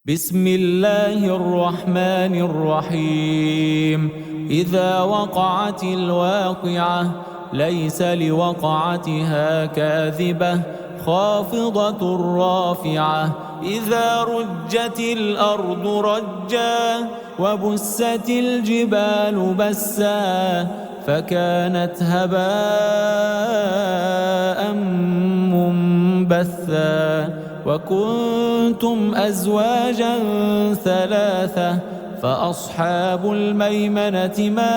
بسم الله الرحمن الرحيم. إذا وقعت الواقعة ليس لوقعتها كاذبة خافضة رافعة. إذا رجت الأرض رجا وبست الجبال بسا فكانت هباء منبثا. وكنتم أزواجا ثلاثة فأصحاب الميمنة ما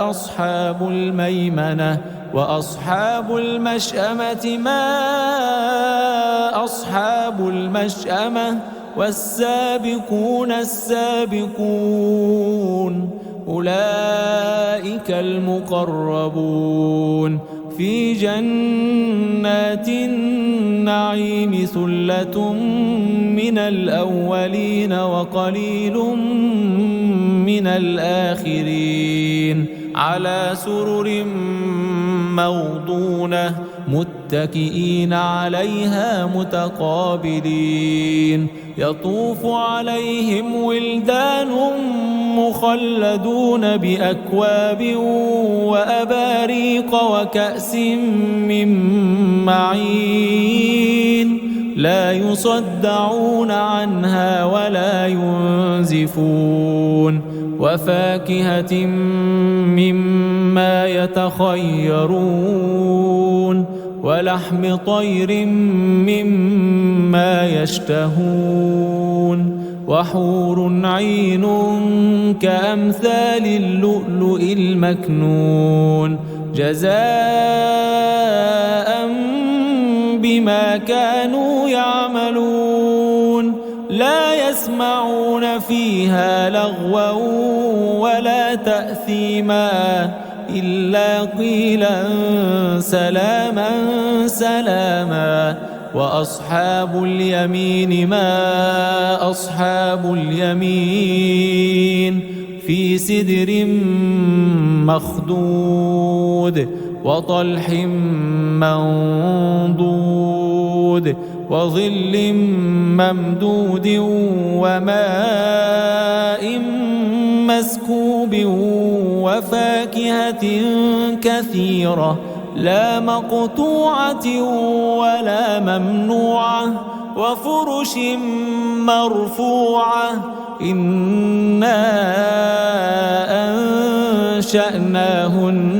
أصحاب الميمنة وأصحاب المشأمة ما أصحاب المشأمة والسابقون السابقون أولئك المقربون في جنات النعيم. ثلة من الأولين وقليل من الآخرين على سرر موضونة متكئين عليها متقابلين. يطوف عليهم ولدان مخلدون بأكواب وأباريق وكأس من معين لا يصدعون عنها ولا ينزفون. وفاكهة مما يتخيرون ولحم طير مما يشتهون. وحور عين كأمثال اللؤلؤ المكنون جزاء بما كانوا يعملون. لا يسمعون فيها لغوا ولا تأثيما إلا قيلا سلاما سلاما. وأصحاب اليمين ما أصحاب اليمين في سدر مخضود وطلح منضود وظل ممدود وماء مسكوب وفاكهة كثيرة لا مقطوعة ولا ممنوعة وفرش مرفوعة. إنا أنشأناهن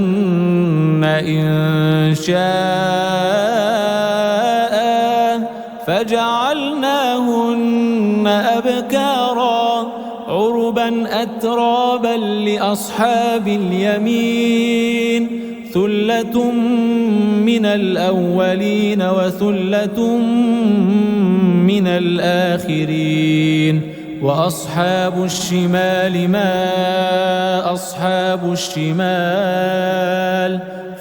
إنشاء فجعلناهن أبكارا عربا أترابا لأصحاب اليمين. ثلة من الأولين وثلة من الآخرين. وأصحاب الشمال ما أصحاب الشمال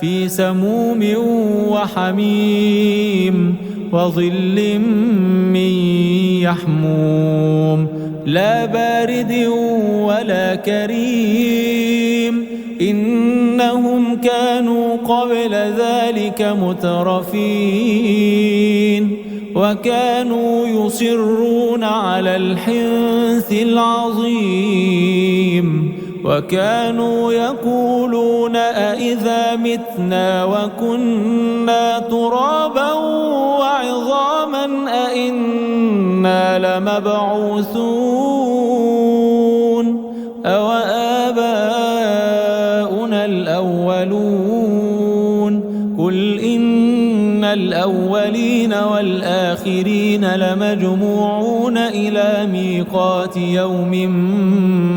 في سموم وحميم وظل من يحموم لا بارد ولا كريم. إنهم كانوا قبل ذلك مترفين وكانوا يصرون على الحنث العظيم وكانوا يقولون أإذا متنا وكنا ترابا وعظاما أإنا لمبعوثون أو آباؤنا الأولون. قل إن الأولين والآخرين لمجموعون إلى ميقات يوم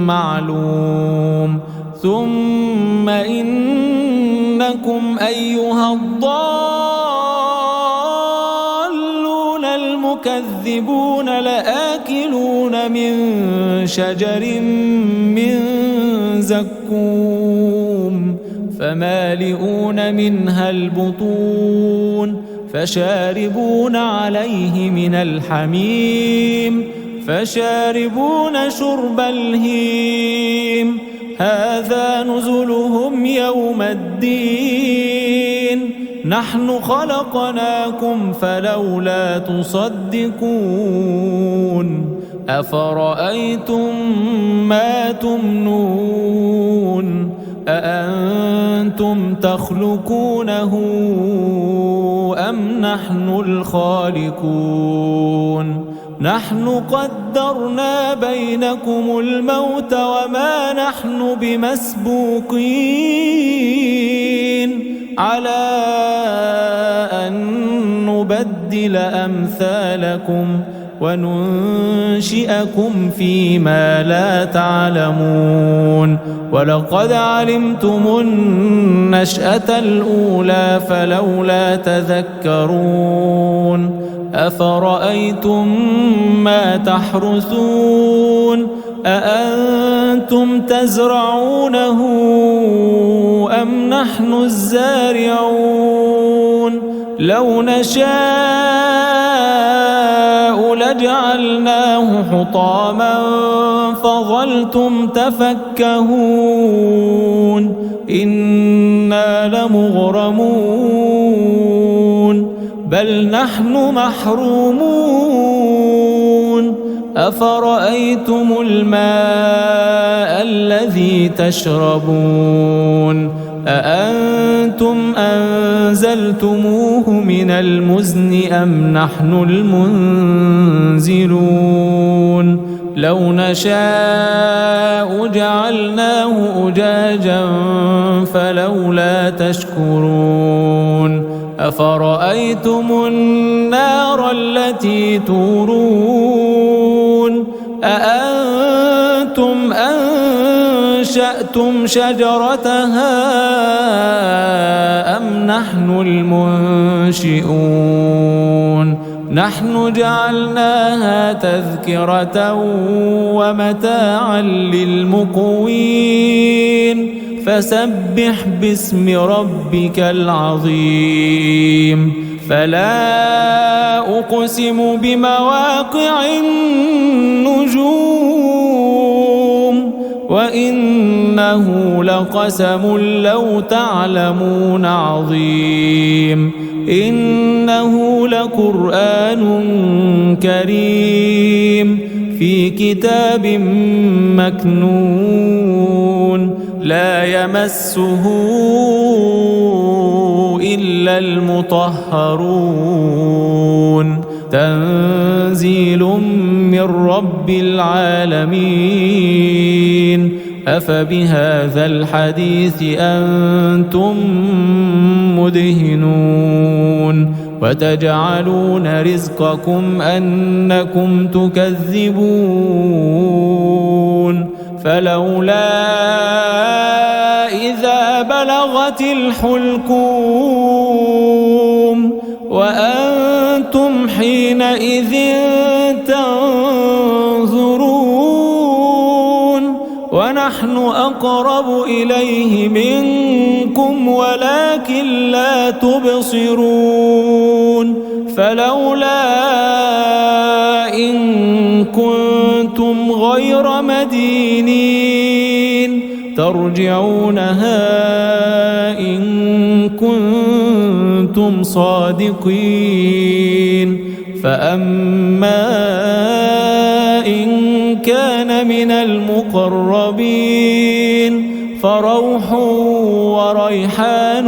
معلوم. ثم إنكم أيها الضالون المكذبون لآكلون من شجر من زقوم فمالئون منها البطون فشاربون عليه من الحميم فشاربون شرب الهيم. هذا نزلهم يوم الدين نحن خلقناكم فلولا تصدقون أفرأيتم ما تمنون أأنتم تخلقونه أم نحن الخالقون نحن قدرنا بينكم الموت وما نحن بمسبوقين على أن نبدل أمثالكم وننشئكم فيما لا تعلمون ولقد علمتم النشأة الأولى فلولا تذكرون أفرأيتم ما تحرثون أأنتم تزرعونه أم نحن الزارعون لو نشاء لجعلناه حطاما فظلتم تفكهون إنا لمغرمون بل نحن محرومون أفرأيتم الماء الذي تشربون أأنتم أنزلتموه من المزن أم نحن المنزلون لو نشاء جعلناه أجاجا فلولا تشكرون أفرأيتم النار التي تورون أأنتم أنشأتم شجرتها أم نحن المنشئون نحن جعلناها تذكرة ومتاعا للمقوين فسبح باسم ربك العظيم فلا أقسم بمواقع النجوم وإنه لقسم لو تعلمون عظيم إنه لقرآن كريم في كتاب مكنون لا يمسه إلا المطهرون تنزيل من رب العالمين أفبهذا الحديث أنتم مدهنون وتجعلون رزقكم أنكم تكذبون فلولا إذا بلغت الحلقوم وأنتم حينئذ تنظرون ونحن أقرب إليه منكم ولكن لا تبصرون فلولا إن كنتم غير مدينين ترجعونها إن كنتم صادقين فأما إن كان من المقربين فروح وريحان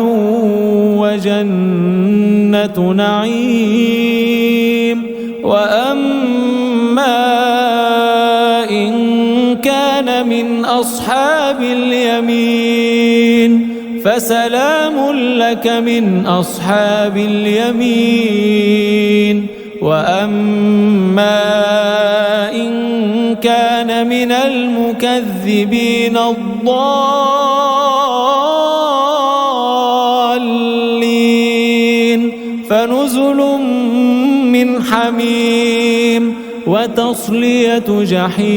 وجنة نعيم وأما إن كان من أصحاب اليمين فسلام لك من أصحاب اليمين وأما إن كان من المكذبين الضالين فنزل من حميم وتصلية جحيم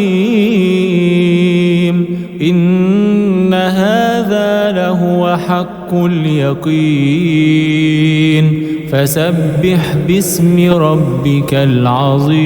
إن هذا لهو حق اليقين فسبح باسم ربك العظيم.